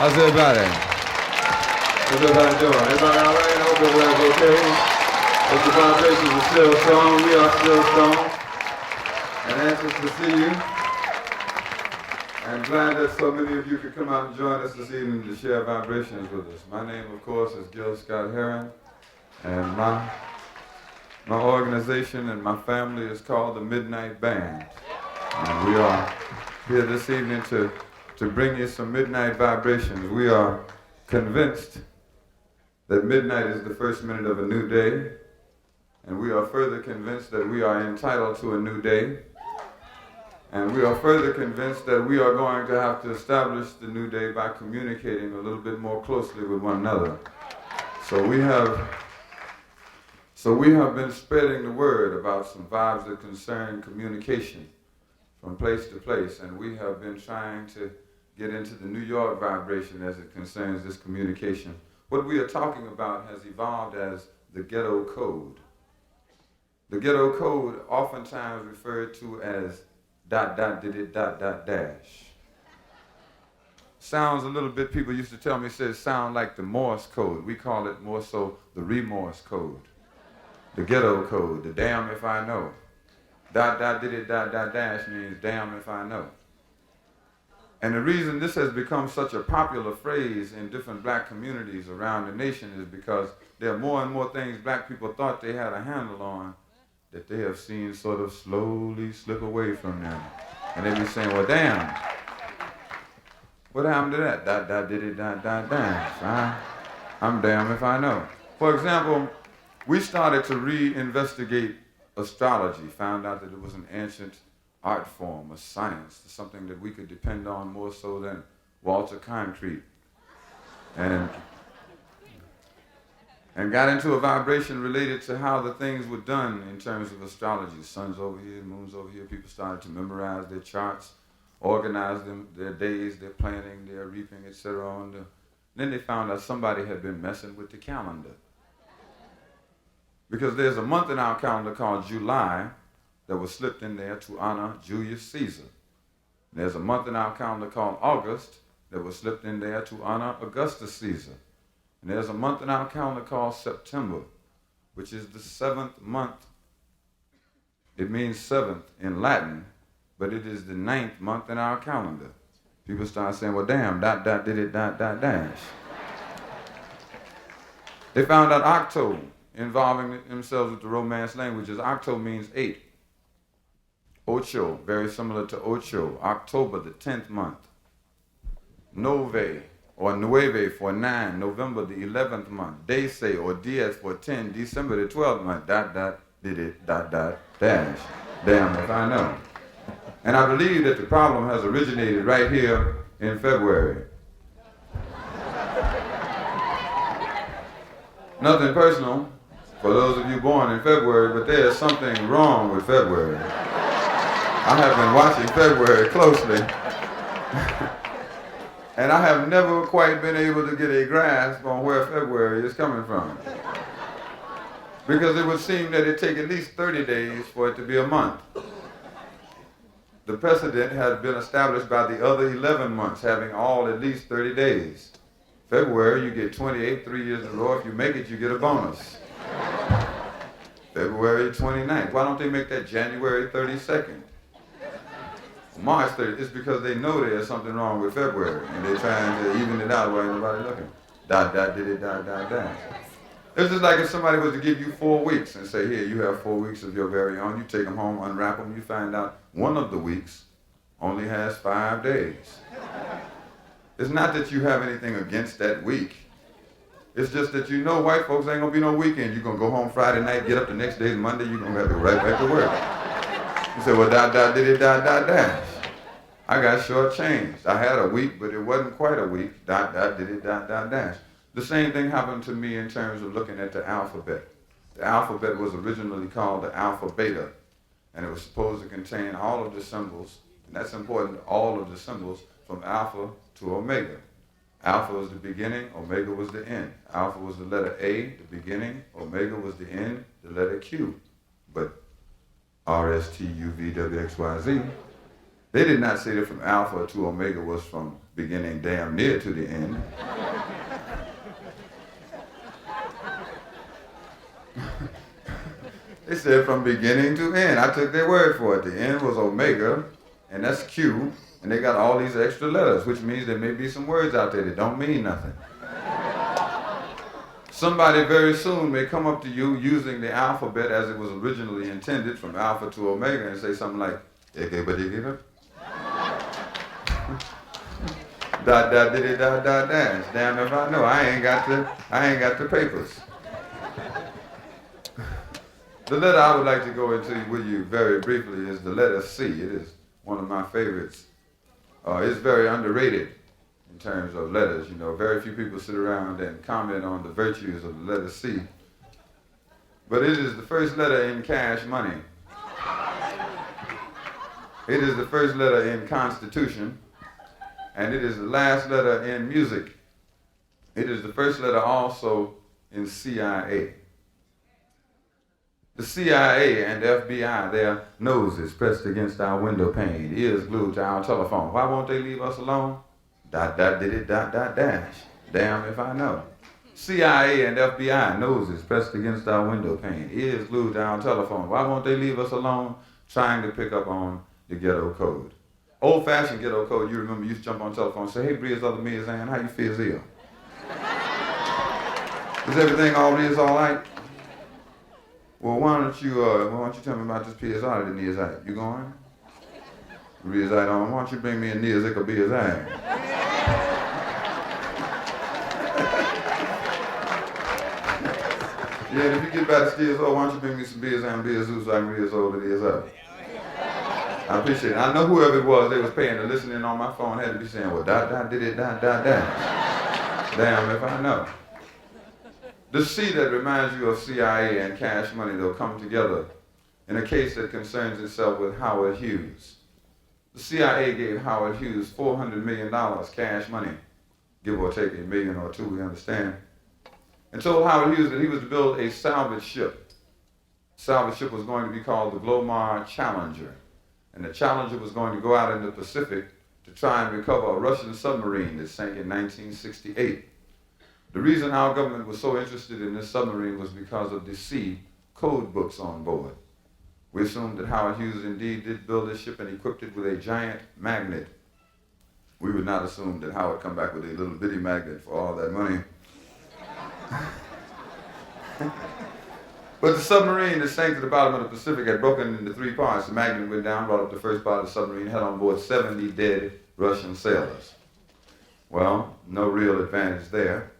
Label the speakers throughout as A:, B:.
A: How's everybody? How's everybody doing? Everybody all right? I hope everybody's okay. Hope the vibrations are still strong. We are still strong. And anxious to see you. I'm glad that so many of you could come out and join us this evening to share vibrations with us. My name, of course, is Gil Scott-Heron, and my organization and my family is called the Midnight Band. And we are here this evening to bring you some midnight vibrations. We are convinced that midnight is the first minute of a new day, and we are further convinced that we are entitled to a new day, and we are further convinced that we are going to have to establish the new day by communicating a little bit more closely with one another. So we have been spreading the word about some vibes that concern communication from place to place, and we have been trying to get into the New York vibration as it concerns this communication. What we are talking about has evolved as the Ghetto Code. The Ghetto Code, oftentimes referred to as ... Sounds a little bit, people used to tell me, says sound like the Morse code. We call it more so the remorse code. The Ghetto Code, the damn if I know. ... means damn if I know. And the reason this has become such a popular phrase in different black communities around the nation is because there are more and more things black people thought they had a handle on that they have seen sort of slowly slip away from them. And they be saying, well, damn, what happened to that? ... I'm damn if I know. For example, we started to reinvestigate astrology, found out that it was an ancient art form, a science, something that we could depend on more so than Walter Concrete. And got into a vibration related to how the things were done in terms of astrology. Sun's over here, moon's over here. People started to memorize their charts, organize them, their days, their planting, their reaping, etc. Then they found out somebody had been messing with the calendar. Because there's a month in our calendar called July that was slipped in there to honor Julius Caesar. There's a month in our calendar called August that was slipped in there to honor Augustus Caesar. And there's a month in our calendar called September, which is the 7th month. It means 7th in Latin, but it is the 9th month in our calendar. People start saying, well, damn, ... They found out Octo, involving themselves with the Romance languages. Octo means 8. Ocho, very similar to Ocho, October, the 10th month. Nove, or Nueve for 9, November, the 11th month. Dese, or Diez for 10, December, the 12th month. ... Damn if I know. And I believe that the problem has originated right here in February. Nothing personal for those of you born in February, but there is something wrong with February. I have been watching February closely, and I have never quite been able to get a grasp on where February is coming from. Because it would seem that it take at least 30 days for it to be a month. The precedent has been established by the other 11 months having all at least 30 days. February, you get 28, 3 years in a row. If you make it, you get a bonus. February 29th. Why don't they make that January 32nd? March 30th. It's because they know there's something wrong with February, and they're trying to even it out while nobody looking. ... It's just like if somebody was to give you 4 weeks and say, here, you have 4 weeks of your very own. You take them home, unwrap them, you find out one of the weeks only has 5 days. It's not that you have anything against that week. It's just that you know white folks ain't gonna be no weekend. You're gonna go home Friday night, get up the next day, Monday, you're gonna have to go right back to work. You say, well, ... I got shortchanged. I had a week, but it wasn't quite a week. ... The same thing happened to me in terms of looking at the alphabet. The alphabet was originally called the alpha beta, and it was supposed to contain all of the symbols, and that's important, all of the symbols from alpha to omega. Alpha was the beginning, omega was the end. Alpha was the letter A, the beginning, omega was the end, the letter Q. But R, S, T, U, V, W, X, Y, Z They did not say that from Alpha to Omega was from beginning damn near to the end. They said from beginning to end. I took their word for it. The end was Omega, and that's Q, and they got all these extra letters, which means there may be some words out there that don't mean nothing. Somebody very soon may come up to you using the alphabet as it was originally intended, from Alpha to Omega, and say something like, dot dot diddy dot dot dash. Damn if I know. I ain't got the papers. The letter I would like to go into with you very briefly is the letter C. It is one of my favorites. It's very underrated in terms of letters. You know, very few people sit around and comment on the virtues of the letter C. But it is the first letter in cash money. It is the first letter in Constitution. And it is the last letter in music. It is the first letter also in CIA. The CIA and FBI, their noses pressed against our window pane, ears glued to our telephone. Why won't they leave us alone? Dot dot diddy dot dot dash. Damn if I know. CIA and FBI, noses pressed against our window pane, ears glued to our telephone. Why won't they leave us alone? Trying to pick up on the ghetto code. Old-fashioned ghetto code, you remember, you used to jump on the telephone and say, hey, Breeze, other me is Ann, how you feel, Zia? Is everything all right? Well, why don't you tell me about this PSI that needs out? You going? Breeze, why don't you bring me a near Zika BSI? Yeah, and if you get back to stairs, why don't you bring me some beers and beers so I can read all it is up? I appreciate it. I know whoever it was they was paying to listen in on my phone had to be saying, well, dot, dot, did it, dot, dot, dot. Damn if I know. The C that reminds you of CIA and cash money, they'll come together in a case that concerns itself with Howard Hughes. The CIA gave Howard Hughes $400 million cash money, give or take $1 million or $2 million, we understand, and told Howard Hughes that he was to build a salvage ship. The salvage ship was going to be called the Glomar Challenger. And the Challenger was going to go out in the Pacific to try and recover a Russian submarine that sank in 1968. The reason our government was so interested in this submarine was because of the C code books on board. We assumed that Howard Hughes indeed did build this ship and equipped it with a giant magnet. We would not assume that Howard come back with a little bitty magnet for all that money. But the submarine that sank to the bottom of the Pacific had broken into 3 parts. The magnet went down, brought up the first part of the submarine, had on board 70 dead Russian sailors. Well, no real advantage there.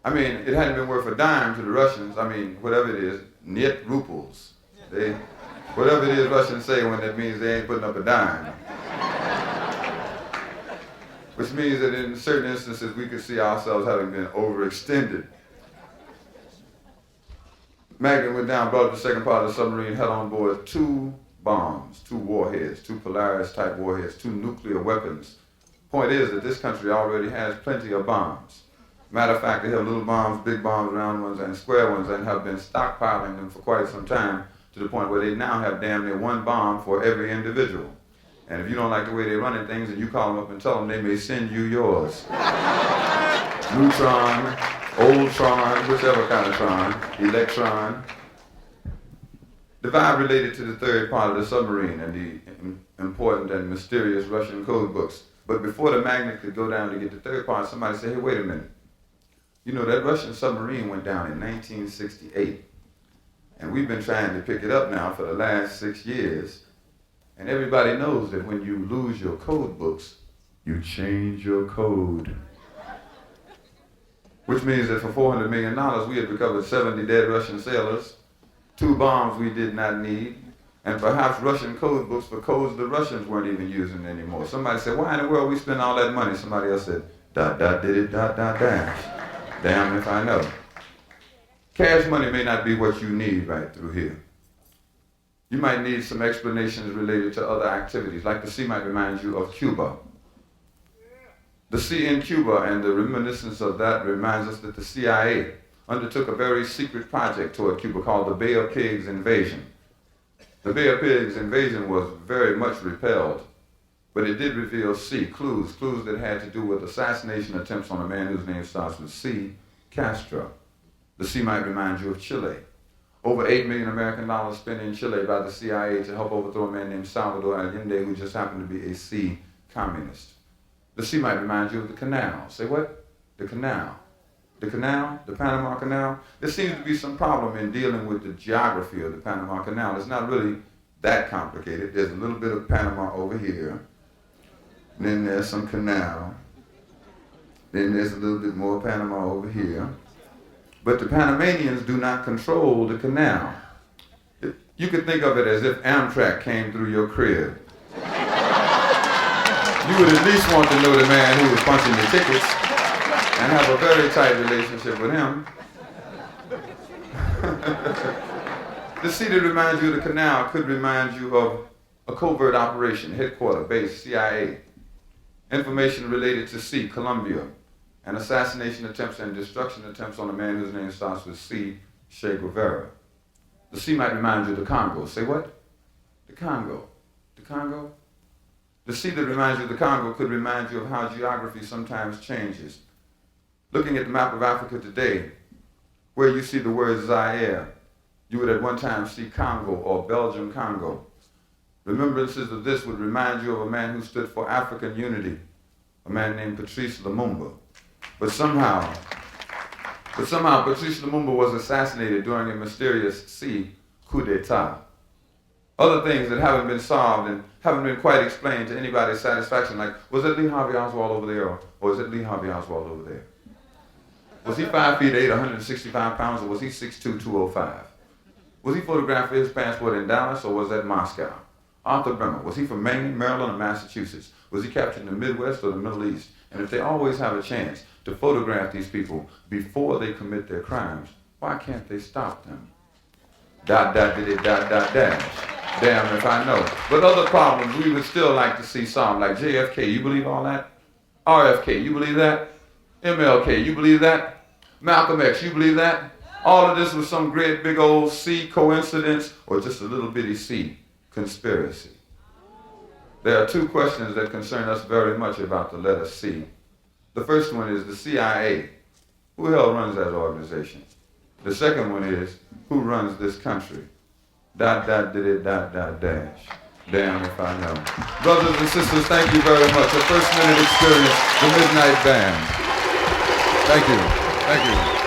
A: I mean, it hadn't been worth a dime to the Russians. I mean, whatever it is, net ruples. Whatever it is Russians say when that means they ain't putting up a dime. Which means that in certain instances we could see ourselves having been overextended. Magnet went down, brought up the second part of the submarine, had on board 2 bombs, 2 warheads, 2 Polaris-type warheads, 2 nuclear weapons. Point is that this country already has plenty of bombs. Matter of fact, they have little bombs, big bombs, round ones, and square ones, and have been stockpiling them for quite some time, to the point where they now have damn near 1 bomb for every individual. And if you don't like the way they're running things and you call them up and tell them, they may send you yours. Neutron, old Tron, whichever kind of Tron, electron. The vibe related to the third part of the submarine and the important and mysterious Russian code books. But before the magnet could go down to get the third part, somebody said, hey, wait a minute. You know, that Russian submarine went down in 1968. And we've been trying to pick it up now for the last 6 years. And everybody knows that when you lose your code books, you change your code. Which means that for $400 million, we had recovered 70 dead Russian sailors, 2 bombs we did not need, and perhaps Russian code books for codes the Russians weren't even using anymore. Somebody said, why in the world we spend all that money? Somebody else said, dot, dot, did it, dot, dot, dash. Damn if I know. Cash money may not be what you need right through here. You might need some explanations related to other activities, like the C might remind you of Cuba. The C in Cuba and the reminiscence of that reminds us that the CIA undertook a very secret project toward Cuba called the Bay of Pigs invasion. The Bay of Pigs invasion was very much repelled But it did reveal C, clues that had to do with assassination attempts on a man whose name starts with C, Castro. The C might remind you of Chile. Over $8 million American dollars spent in Chile by the CIA to help overthrow a man named Salvador Allende, who just happened to be a C communist. The C might remind you of the canal. Say what? The canal. The canal, the Panama Canal. There seems to be some problem in dealing with the geography of the Panama Canal. It's not really that complicated. There's a little bit of Panama over here. Then there's some canal. Then there's a little bit more Panama over here. But the Panamanians do not control the canal. You could think of it as if Amtrak came through your crib. You would at least want to know the man who was punching the tickets and have a very tight relationship with him. The C that reminds you of the canal could remind you of a covert operation, headquarters, base, CIA. Information related to C, Colombia, and assassination attempts and destruction attempts on a man whose name starts with C, Che Guevara. The C might remind you of the Congo. Say what? The Congo. The Congo? The C that reminds you of the Congo could remind you of how geography sometimes changes. Looking at the map of Africa today, where you see the word Zaire, you would at one time see Congo or Belgium Congo. Remembrances of this would remind you of a man who stood for African unity, a man named Patrice Lumumba. But somehow Patrice Lumumba was assassinated during a mysterious C coup d'etat. Other things that haven't been solved and haven't been quite explained to anybody's satisfaction, like, was it Lee Harvey Oswald over there, or is it Lee Harvey Oswald over there? Was he 5 feet 8, 165 pounds, or was he 6'2", 205? Was he photographed with his passport in Dallas, or was that Moscow? Arthur Bremer, was he from Maine, Maryland, or Massachusetts? Was he captured in the Midwest or the Middle East? And if they always have a chance to photograph these people before they commit their crimes, why can't they stop them? ... Dash. Damn if I know. But other problems we would still like to see solved, like JFK, you believe all that? RFK, you believe that? MLK, you believe that? Malcolm X, you believe that? All of this was some great big old C coincidence or just a little bitty C conspiracy. There are two questions that concern us very much about the letter C. The first one is the CIA. Who the hell runs that organization? The second one is, who runs this country? ... Dash. Damn if I know. Brothers and sisters, thank you very much. A first minute experience, the Midnight Band. Thank you. Thank you.